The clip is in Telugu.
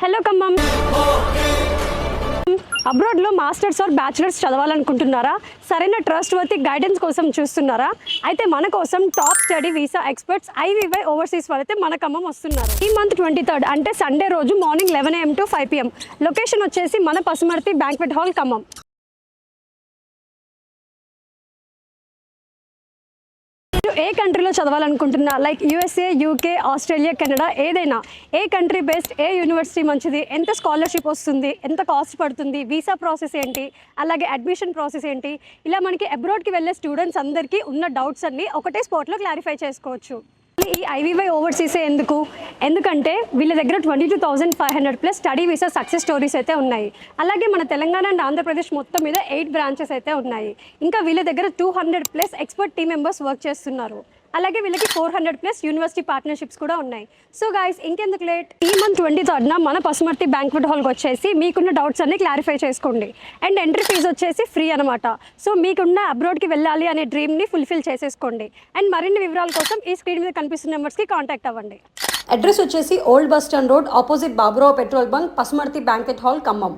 హలో ఖమ్మం. అబ్రాడ్లో మాస్టర్స్ ఆర్ బ్యాచిలర్స్ చదవాలనుకుంటున్నారా? సరైన ట్రస్ట్ వర్తి గైడెన్స్ కోసం చూస్తున్నారా? అయితే మన కోసం top study visa experts IVY overseas వాళ్ళైతే మన ఖమ్మం వస్తున్నారు. ఈ మంత్ 23 అంటే సండే రోజు morning 11 AM to 5 PM. Location వచ్చేసి మన పసుమర్తి బ్యాంక్వెట్ హాల్ ఖమ్మం. ఏ కంట్రీలో చదవాలనుకుంటున్నా, like USA, UK, Australia, Canada, ఏదైనా ఏ కంట్రీ బెస్ట్, ఏ యూనివర్సిటీ మంచిది, ఎంత స్కాలర్షిప్ వస్తుంది, ఎంత కాస్ట్ పడుతుంది, వీసా ప్రాసెస్ ఏంటి, అలాగే అడ్మిషన్ ప్రాసెస్ ఏంటి, ఇలా మనకి అబ్రాడ్కి వెళ్ళే స్టూడెంట్స్ అందరికీ ఉన్న డౌట్స్ అన్నీ ఒకటే స్పాట్లో క్లారిఫై చేసుకోవచ్చు. ఈ ఐవీవై ఓవర్సీసే ఎందుకంటే వీళ్ళ దగ్గర 22,500+ స్టడీ వీసా సక్సెస్ స్టోరీస్ అయితే ఉన్నాయి. అలాగే మన తెలంగాణ అండ్ ఆంధ్రప్రదేశ్ మొత్తం మీద 8 బ్రాంచెస్ అయితే ఉన్నాయి. ఇంకా వీళ్ళ దగ్గర 200+ ఎక్స్పర్ట్ టీమ్ మెంబర్స్ వర్క్ చేస్తున్నారు. అలాగే వీళ్ళకి 400+ యూనివర్సిటీ పార్ట్నర్షిప్స్ కూడా ఉన్నాయి. సో గైస్, ఇంకెందుకు లేట్, ఈ మంత్ 23 మన పసుమర్తి బ్యాంక్వెట్ హాల్కి వచ్చేసి మీకున్న డౌట్స్ అన్ని క్లారిఫై చేసుకోండి. అండ్ ఎంట్రీ ఫీజు వచ్చేసి ఫ్రీ అనమాట. సో మీకున్న అబ్రాడ్కి వెళ్ళాలి అనే డ్రీమ్ని ఫుల్ఫిల్ చేసేసుకోండి. అండ్ మరిన్ని వివరాల కోసం ఈ స్క్రీన్ మీద కనిపిస్తున్న నెంబర్స్కి కాంటాక్ట్ అవ్వండి. అడ్రస్ వచ్చేసి old bus stand road, opposite Baburao petrol bunk, Pasumarthi banquet hall, Khammam.